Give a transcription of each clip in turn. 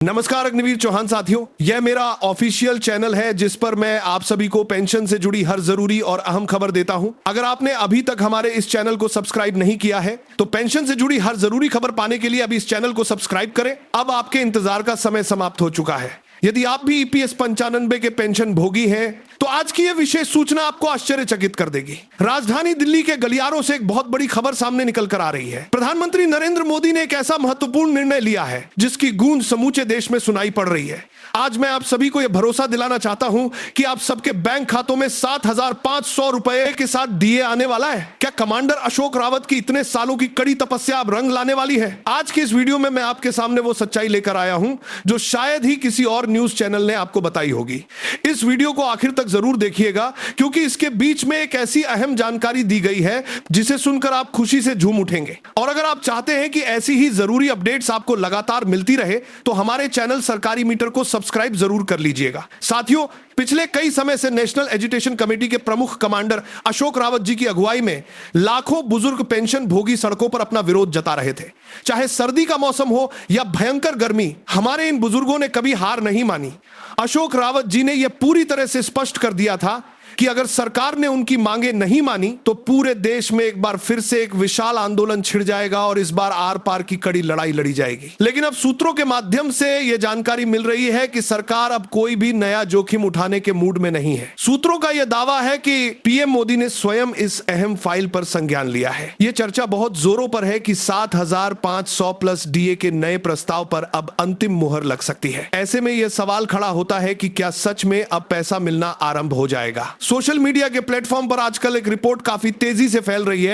नमस्कार अग्निवीर चौहान साथियों, यह मेरा ऑफिशियल चैनल है जिस पर मैं आप सभी को पेंशन से जुड़ी हर जरूरी और अहम खबर देता हूं। अगर आपने अभी तक हमारे इस चैनल को सब्सक्राइब नहीं किया है तो पेंशन से जुड़ी हर जरूरी खबर पाने के लिए अभी इस चैनल को सब्सक्राइब करें। अब आपके इंतजार का समय समाप्त हो चुका है। यदि आप भी ईपीएस 95 के पेंशन भोगी हैं तो आज की यह विशेष सूचना आपको आश्चर्यचकित कर देगी। राजधानी दिल्ली के गलियारों से एक बहुत बड़ी खबर सामने निकल कर आ रही है। प्रधानमंत्री नरेंद्र मोदी ने एक ऐसा महत्वपूर्ण निर्णय लिया है जिसकी गूंज समूचे देश में सुनाई पड़ रही है। आज मैं आप सभी को यह भरोसा दिलाना चाहता हूं कि आप सबके बैंक खातों में 7,500 रुपए के साथ डीए आने वाला है। क्या कमांडर अशोक रावत की इतने सालों की कड़ी तपस्या अब रंग लाने वाली है? आज के इस वीडियो में मैं आपके सामने वो सच्चाई लेकर आया हूं जो शायद ही किसी और न्यूज चैनल ने आपको बताई होगी। इस वीडियो को आखिर तक जरूर देखिएगा क्योंकि इसके बीच में एक ऐसी अहम जानकारी दी गई है जिसे सुनकर आप खुशी से झूम उठेंगे। और अगर आप चाहते हैं कि ऐसी ही जरूरी अपडेट्स आपको लगातार मिलती रहे तो हमारे चैनल सरकारी मीटर को सब्सक्राइब जरूर कर लीजिएगा। साथियों, पिछले कई समय से नेशनल एजुटेशन कमेटी के प्रमुख कमांडर अशोक रावत जी की अगुवाई में लाखों बुजुर्ग पेंशन भोगी सड़कों पर अपना विरोध जता रहे थे। चाहे सर्दी का मौसम हो या भयंकर गर्मी, हमारे इन बुजुर्गों ने कभी हार नहीं मानी। अशोक रावत जी ने यह पूरी तरह से स्पष्ट कर दिया था कि अगर सरकार ने उनकी मांगे नहीं मानी तो पूरे देश में एक बार फिर से एक विशाल आंदोलन छिड़ जाएगा और इस बार आर पार की कड़ी लड़ाई लड़ी जाएगी। लेकिन अब सूत्रों के माध्यम से यह जानकारी मिल रही है कि सरकार अब कोई भी नया जोखिम उठाने के मूड में नहीं है। सूत्रों का यह दावा है कि पीएम मोदी ने स्वयं इस अहम फाइल पर संज्ञान लिया है। यह चर्चा बहुत जोरों पर है कि 7,500 प्लस डीए के नए प्रस्ताव पर अब अंतिम मुहर लग सकती है। ऐसे में यह सवाल खड़ा होता है कि क्या सच में अब पैसा मिलना आरंभ हो जाएगा? सोशल मीडिया के प्लेटफॉर्म पर आजकल एक रिपोर्ट काफी तेजी से फैल रही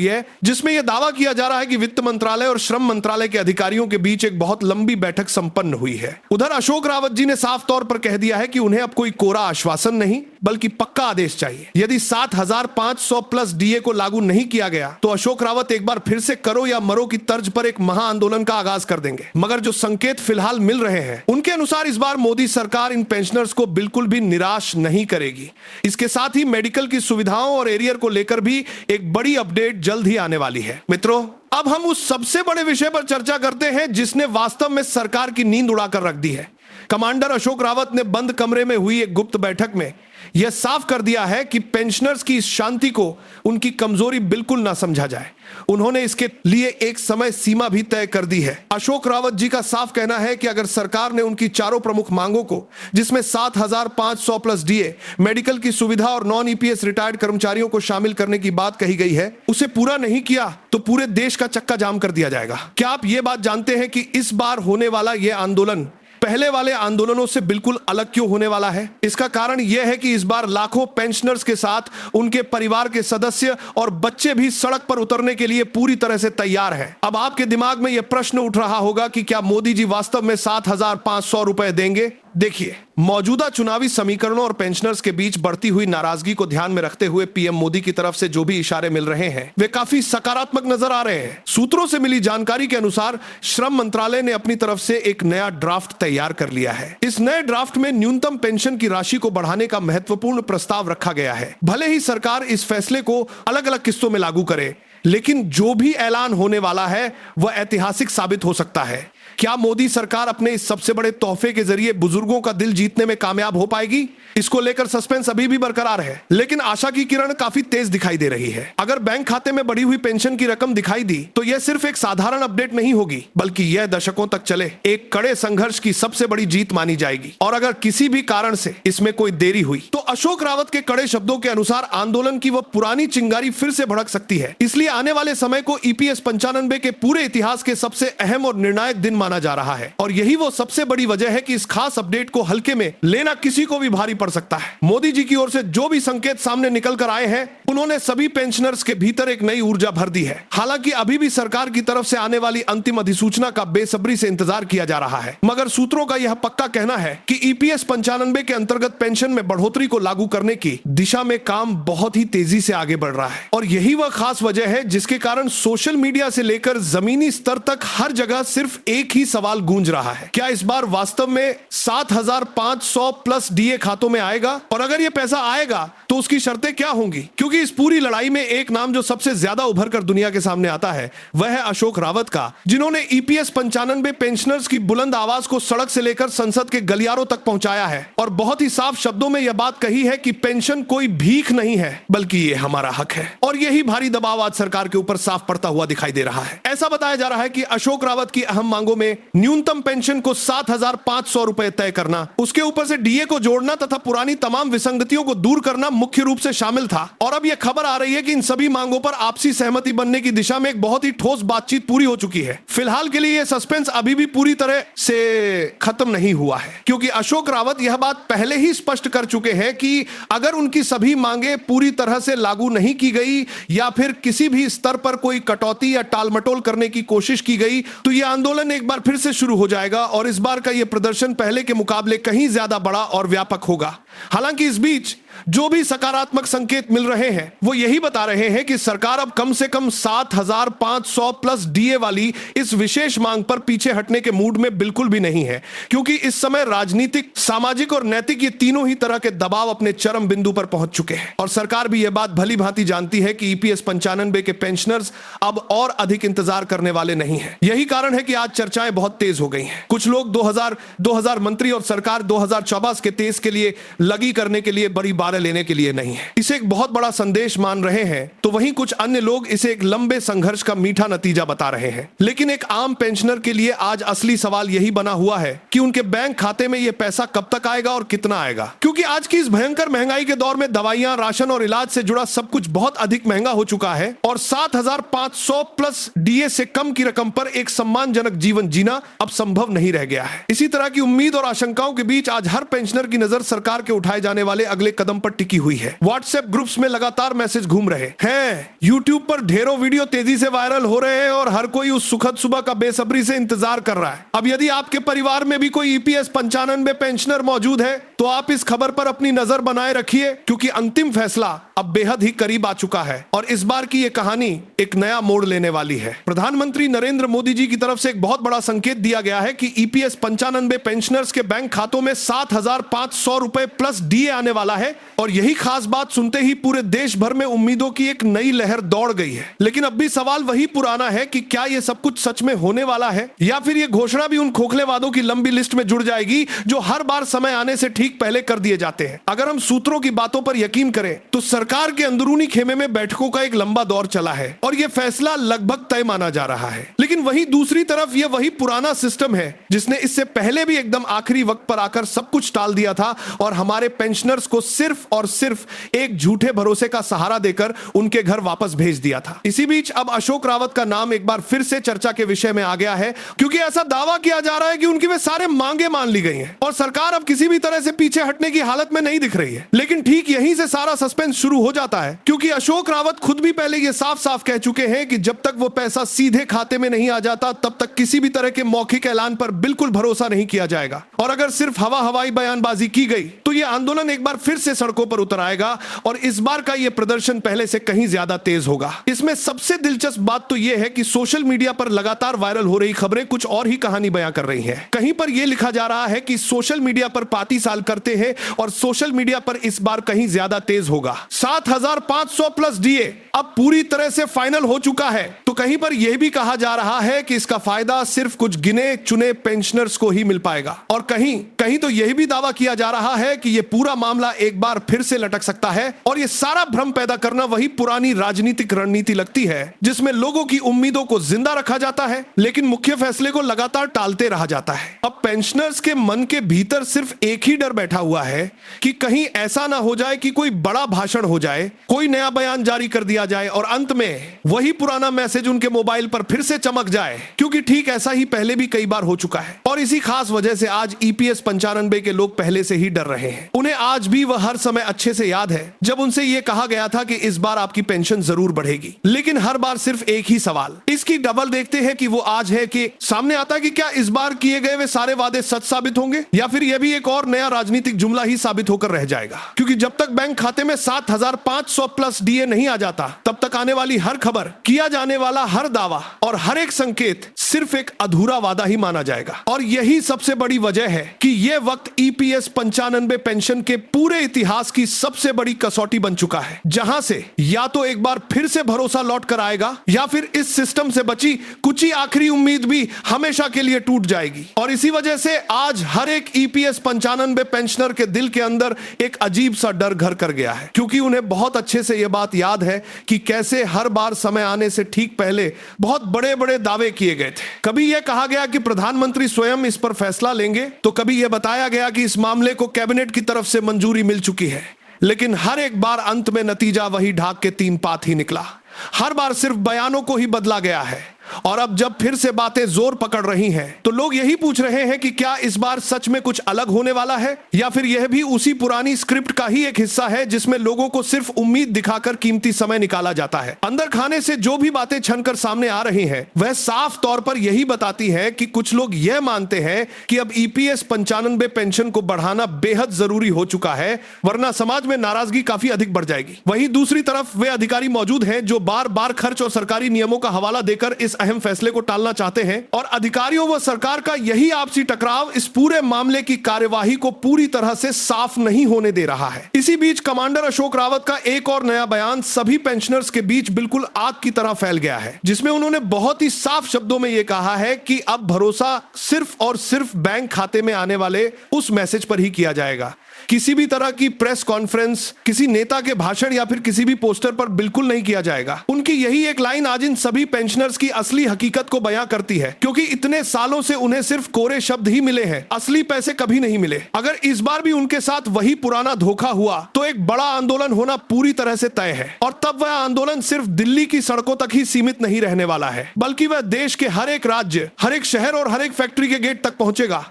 है जिसमें यह दावा किया जा रहा है कि वित्त मंत्रालय और श्रम मंत्रालय के अधिकारियों के बीच एक बहुत लंबी बैठक संपन्न हुई है। उधर अशोक रावत जी ने साफ तौर पर कह दिया है कि उन्हें अब कोई कोरा आश्वासन नहीं बल्कि पक्का आदेश चाहिए। यदि 7,500 प्लस डीए को लागू नहीं किया गया तो अशोक रावत एक बार फिर से करो या मरो की तर्ज पर एक महाआंदोलन का आगाज कर देंगे। मगर जो संकेत फिलहाल मिल रहे हैं उनके अनुसार इस बार मोदी सरकार इन पेंशनर्स को बिल्कुल भी निराश नहीं करेगी। इसके साथ ही मेडिकल की सुविधाओं और एरियर को लेकर भी एक बड़ी अपडेट जल्द ही आने वाली है। मित्रों, अब हम उस सबसे बड़े विषय पर चर्चा करते हैं जिसने वास्तव में सरकार की नींद उड़ाकर रख दी है। कमांडर अशोक रावत ने बंद कमरे में हुई एक गुप्त बैठक में यह साफ कर दिया है कि पेंशनर्स की इस शांति को उनकी कमजोरी बिल्कुल ना समझा जाए। उन्होंने इसके लिए एक समय सीमा भी तय कर दी है। अशोक रावत जी का साफ कहना है कि अगर सरकार ने उनकी चारों प्रमुख मांगों को, जिसमें 7,500 प्लस डीए, मेडिकल की सुविधा और नॉन ईपीएस रिटायर्ड कर्मचारियों को शामिल करने की बात कही गई है, उसे पूरा नहीं किया तो पूरे देश का चक्का जाम कर दिया जाएगा। क्या आप यह बात जानते हैं कि इस बार होने वाला यह आंदोलन पहले वाले आंदोलनों से बिल्कुल अलग क्यों होने वाला है? इसका कारण यह है कि इस बार लाखों पेंशनर्स के साथ उनके परिवार के सदस्य और बच्चे भी सड़क पर उतरने के लिए पूरी तरह से तैयार हैं। अब आपके दिमाग में यह प्रश्न उठ रहा होगा कि क्या मोदी जी वास्तव में 7,500 रुपए देंगे? देखिए, मौजूदा चुनावी समीकरणों और पेंशनर्स के बीच बढ़ती हुई नाराजगी को ध्यान में रखते हुए पीएम मोदी की तरफ से जो भी इशारे मिल रहे हैं वे काफी सकारात्मक नजर आ रहे हैं। सूत्रों से मिली जानकारी के अनुसार श्रम मंत्रालय ने अपनी तरफ से एक नया ड्राफ्ट तैयार कर लिया है। इस नए ड्राफ्ट में न्यूनतम पेंशन की राशि को बढ़ाने का महत्वपूर्ण प्रस्ताव रखा गया है। भले ही सरकार इस फैसले को अलग अलग किस्तों में लागू करे, लेकिन जो भी ऐलान होने वाला है वह ऐतिहासिक साबित हो सकता है। क्या मोदी सरकार अपने इस सबसे बड़े तोहफे के जरिए बुजुर्गों का दिल जीतने में कामयाब हो पाएगी? इसको लेकर सस्पेंस अभी भी बरकरार है, लेकिन आशा की किरण काफी तेज दिखाई दे रही है। अगर बैंक खाते में बढ़ी हुई पेंशन की रकम दिखाई दी तो यह सिर्फ एक साधारण अपडेट नहीं होगी बल्कि यह दशकों तक चले एक कड़े संघर्ष की सबसे बड़ी जीत मानी जाएगी। और अगर किसी भी कारण से इसमें कोई देरी हुई तो अशोक रावत के कड़े शब्दों के अनुसार आंदोलन की वह पुरानी चिंगारी फिर से भड़क सकती है। इसलिए आने वाले समय को ईपीएस 95 के पूरे इतिहास के सबसे अहम और निर्णायक दिन माना जा रहा है। और यही वो सबसे बड़ी वजह है कि इस खास अपडेट को हल्के में लेना किसी को भी भारी पड़ सकता है। मोदी जी की ओर से जो भी संकेत सामने निकल कर आए हैं उन्होंने सभी पेंशनर्स के भीतर एक नई ऊर्जा भर दी है। हालांकि अभी भी सरकार की तरफ से आने वाली अंतिम अधिसूचना का बेसब्री से इंतजार किया जा रहा है। मगर सूत्रों का यह पक्का कहना है कि ईपीएस 95 के अंतर्गत पेंशन में बढ़ोतरी को लागू करने की दिशा में काम बहुत ही तेजी से आगे बढ़ रहा है। और यही वह खास वजह है जिसके कारण सोशल मीडिया से लेकर जमीनी स्तर तक हर जगह सिर्फ एक एक ही सवाल गूंज रहा है, क्या इस बार वास्तव में 7,500 प्लस डीए खातों में आएगा? और अगर यह पैसा आएगा तो उसकी शर्तें क्या होंगी? क्योंकि इस पूरी लड़ाई में एक नाम जो सबसे ज्यादा उभर कर दुनिया के सामने आता है वह है अशोक रावत का, जिन्होंने ईपीएस 95 पेंशनर्स की बुलंद आवाज को सड़क से लेकर संसद के गलियारों तक पहुंचाया है और बहुत ही साफ शब्दों में यह बात कही है कि पेंशन कोई भीख नहीं है बल्कि ये हमारा हक है। और यही भारी दबाव आज सरकार के ऊपर साफ पड़ता हुआ दिखाई दे रहा है। ऐसा बताया जा रहा है कि अशोक रावत की अहम मांगों में न्यूनतम पेंशन को 7,500 रुपए तय करना, उसके ऊपर से डीए को जोड़ना तथा पुरानी तमाम विसंगतियों को दूर करना मुख्य रूप से शामिल था। और अब यह खबर आ रही है कि इन सभी मांगों पर आपसी सहमति बनने की दिशा में एक बहुत ही ठोस बातचीत पूरी हो चुकी है। फिलहाल के लिए यह सस्पेंस अभी भी पूरी तरह से खत्म नहीं हुआ है, क्योंकि अशोक रावत यह बात पहले ही स्पष्ट कर चुके हैं कि अगर उनकी सभी मांगे पूरी तरह से लागू नहीं की गई या फिर किसी भी स्तर पर कोई कटौती या टालमटोल करने की कोशिश की गई तो यह आंदोलन एक बार फिर से शुरू हो जाएगा और इस बार का यह प्रदर्शन पहले के मुकाबले कहीं ज्यादा बड़ा और व्यापक होगा। हालांकि इस बीच जो भी सकारात्मक संकेत मिल रहे हैं वो यही बता रहे हैं कि सरकार अब कम से कम 7,500 प्लस डीए वाली इस विशेष मांग पर पीछे हटने के मूड में बिल्कुल भी नहीं है, क्योंकि इस समय राजनीतिक, सामाजिक और नैतिक ये तीनों ही तरह के दबाव अपने चरम बिंदु पर पहुंच चुके हैं। और सरकार भी यह बात भली भांति जानती है कि ईपीएस 95 के पेंशनर्स अब और अधिक इंतजार करने वाले नहीं है। यही कारण है कि आज चर्चाएं बहुत तेज हो गई हैं। कुछ लोग 2000 मंत्री और सरकार 2024 के तेज के लिए लगी करने के लिए बड़ी बारें लेने के लिए नहीं है, इसे एक बहुत बड़ा संदेश मान रहे हैं, तो वहीं कुछ अन्य लोग इसे एक लंबे संघर्ष का मीठा नतीजा बता रहे हैं। लेकिन एक आम पेंशनर के लिए आज असली सवाल यही बना हुआ है कि उनके बैंक खाते में यह पैसा कब तक आएगा और कितना आएगा, क्योंकि आज की इस भयंकर महंगाई के दौर में दवाइयां, राशन और इलाज से जुड़ा सब कुछ बहुत अधिक महंगा हो चुका है और 7,500 प्लस डीए से कम की रकम पर एक सम्मानजनक जीवन जीना अब संभव नहीं रह गया है। इसी तरह की उम्मीद और आशंकाओं के बीच आज हर पेंशनर की नजर सरकार के उठाए जाने वाले अगले कदम पर टिकी हुई है। व्हाट्सएप ग्रुप्स में लगातार मैसेज घूम रहे हैं, यूट्यूब पर ढेरों वीडियो तेजी से वायरल हो रहे हैं और हर कोई उस सुखद सुबह का बेसब्री से इंतजार कर रहा है। अब यदि आपके परिवार में भी कोई ईपीएस 95 पेंशनर मौजूद है तो आप इस खबर पर अपनी नजर बनाए रखिए, क्योंकि अंतिम फैसला अब बेहद ही करीब आ चुका है और इस बार की यह कहानी एक नया मोड़ लेने वाली है। प्रधानमंत्री नरेंद्र मोदी जी की तरफ से एक बहुत बड़ा संकेत दिया गया है कि ईपीएस 95 पेंशनर्स के बैंक खातों में 7,500 रुपए प्लस डीए आने वाला है और यही खास बात सुनते ही पूरे देश भर में उम्मीदों की एक नई लहर दौड़ गई है। लेकिन अब भी सवाल वही पुराना है कि क्या यह सब कुछ सच में होने वाला है या फिर यह घोषणा भी उन खोखले वादों की लंबी लिस्ट में जुड़ जाएगी जो हर बार समय आने से ठीक पहले कर दिए जाते हैं। अगर हम सूत्रों की बातों पर यकीन करें तो सरकार के अंदरूनी खेमे में बैठकों का एक लंबा दौर चला है और यह फैसला लगभग तय माना जा रहा है। लेकिन वहीं दूसरी तरफ यह वही पुराना सिस्टम है जिसने इससे पहले भी एकदम आखिरी वक्त पर आकर सब कुछ टाल दिया था और हमारे पेंशनर्स को सिर्फ और सिर्फ एक झूठे भरोसे का सहारा देकर उनके घर वापस भेज दिया था। इसी बीच अब अशोक रावत का नाम एक बार फिर से चर्चा के विषय में आ गया है, क्योंकि ऐसा दावा किया जा रहा है कि उनकी वे सारे मांगे मान ली गई हैं और सरकार अब किसी भी तरह से पीछे हटने की हालत में नहीं दिख रही है। लेकिन ठीक यहीं से सारा सस्पेंस शुरू हो जाता है, क्योंकि अशोक रावत खुद भी पहले यह साफ साफ कह चुके हैं कि जब तक वो पैसा सीधे खाते में नहीं आ जाता तब तक किसी भी तरह के मौखिक ऐलान पर बिल्कुल भरोसा नहीं किया जाएगा। और अगर सिर्फ हवाई बयानबाजी की गई तो यह आंदोलन एक बार फिर से सड़कों पर उतर आएगा और इस बार का यह प्रदर्शन पहले से कहीं ज्यादा तेज होगा। इसमें सबसे दिलचस्प बात तो यह है कि सोशल मीडिया पर लगातार वायरल हो रही खबरें कुछ और ही कहानी बयां कर रही हैं। कहीं पर यह लिखा जा रहा है कि सोशल मीडिया पर पाती साल करते हैं और सोशल मीडिया पर इस बार कहीं ज्यादा तेज होगा। 7,500 प्लस डीए अब पूरी तरह से फाइनल हो चुका है, तो कहीं पर यह भी कहा जा रहा है कि इसका फायदा सिर्फ कुछ गिने चुने पेंशनर्स को ही मिल पाएगा और कहीं तो यह भी दावा किया जा रहा है कि यह पूरा मामला एक बार फिर से लटक सकता है और यह सारा भ्रम पैदा करना वही पुरानी राजनीतिक रणनीति लगती है जिसमें लोगों की उम्मीदों को जिंदा रखा जाता है लेकिन मुख्य फैसले को लगातार टालते रहा जाता है। अब पेंशनर्स के मन के भीतर सिर्फ एक ही डर बैठा हुआ है कि कहीं ऐसा ना हो जाए कि कोई बड़ा भाषण हो जाए, कोई नया बयान जारी कर दिया जाए और अंत में वही पुराना मैसेज उनके मोबाइल पर फिर से चमक जाए, क्योंकि ठीक ऐसा ही पहले भी कई बार हो चुका है। और इसी खास वजह से आज ईपीएस 95 के लोग पहले से ही डर रहे हैं। उन्हें आज भी वह हर समय अच्छे से याद है जब उनसे यह कहा गया था कि इस बार आपकी पेंशन जरूर बढ़ेगी, लेकिन हर बार सिर्फ एक ही सवाल। इसकी डबल देखते हैं कि वो आज है कि सामने आता है कि क्या इस बार किए गए वे सारे वादे सच साबित होंगे या फिर यह भी एक और नया राजनीतिक जुमला ही साबित होकर रह जाएगा, क्योंकि जब तक बैंक खाते में 7,500 प्लस डीए नहीं आ जाता, तब तक आने वाली हर खबर, किया जाने वाला हर दावा और हर एक संकेत सिर्फ एक अधूरा वादा ही माना जाएगा। और यही सबसे बड़ी वजह है कि यह वक्त ईपीएस 95 पेंशन के पूरे इतिहास की सबसे बड़ी कसौटी बन चुका है, जहां से या तो एक बार फिर से भरोसा लौट कर आएगा या फिर इस सिस्टम से बची कुछ ही आखिरी उम्मीद भी हमेशा के लिए टूट जाएगी। और इसी वजह से आज हर एक ईपीएस 95 पेंशनर के दिल के अंदर एक अजीब सा डर घर कर गया है, क्योंकि उन्हें बहुत अच्छे से यह बात याद है कि कैसे हर बार समय आने से ठीक पहले बहुत बड़े बड़े दावे किए गए थे। कभी यह कहा गया कि प्रधानमंत्री स्वयं इस पर फैसला लेंगे, तो कभी यह बताया गया कि इस मामले को कैबिनेट की तरफ से मंजूरी मिल चुकी है, लेकिन हर एक बार अंत में नतीजा वही ढाक के 3 पात ही निकला। हर बार सिर्फ बयानों को ही बदला गया है। और अब जब फिर से बातें जोर पकड़ रही हैं, तो लोग यही पूछ रहे हैं कि क्या इस बार सच में कुछ अलग होने वाला है, या फिर यह भी उसी पुरानी स्क्रिप्ट का ही एक हिस्सा है जिसमें लोगों को सिर्फ उम्मीद दिखाकर कीमती समय निकाला जाता है। अंदर खाने से जो भी बातें छनकर सामने आ रही हैं, वह साफ तौर पर यही बताती है कि कुछ लोग यह मानते हैं कि अब ईपीएस 95 पेंशन को बढ़ाना बेहद जरूरी हो चुका है, वरना समाज में नाराजगी काफी अधिक बढ़ जाएगी। वहीं दूसरी तरफ वे अधिकारी मौजूद हैं जो बार बार खर्च और सरकारी नियमों का हवाला देकर इस अहम फैसले को टालना चाहते हैं, और अधिकारियों व सरकार का यही आपसी टकराव इस पूरे मामले की कार्यवाही को पूरी तरह से साफ नहीं होने दे रहा है। इसी बीच कमांडर अशोक रावत का एक और नया बयान सभी पेंशनर्स के बीच बिल्कुल आग की तरह फैल गया है, जिसमें उन्होंने बहुत ही साफ शब्दों में यह कहा है कि अब भरोसा सिर्फ और सिर्फ बैंक खाते में आने वाले उस मैसेज पर ही किया जाएगा। किसी भी तरह की प्रेस कॉन्फ्रेंस, किसी नेता के भाषण या फिर किसी भी पोस्टर पर बिल्कुल नहीं किया जाएगा। उनकी यही एक लाइन आज इन सभी पेंशनर्स की असली हकीकत को बयां करती है, क्योंकि इतने सालों से उन्हें सिर्फ कोरे शब्द ही मिले हैं, असली पैसे कभी नहीं मिले। अगर इस बार भी उनके साथ वही पुराना धोखा हुआ, तो एक बड़ा आंदोलन होना पूरी तरह से तय है। और तब वह आंदोलन सिर्फ दिल्ली की सड़कों तक ही सीमित नहीं रहने वाला है, बल्कि वह देश के हर एक राज्य, हर एक शहर और हर एक फैक्ट्री के गेट तक पहुंचेगा।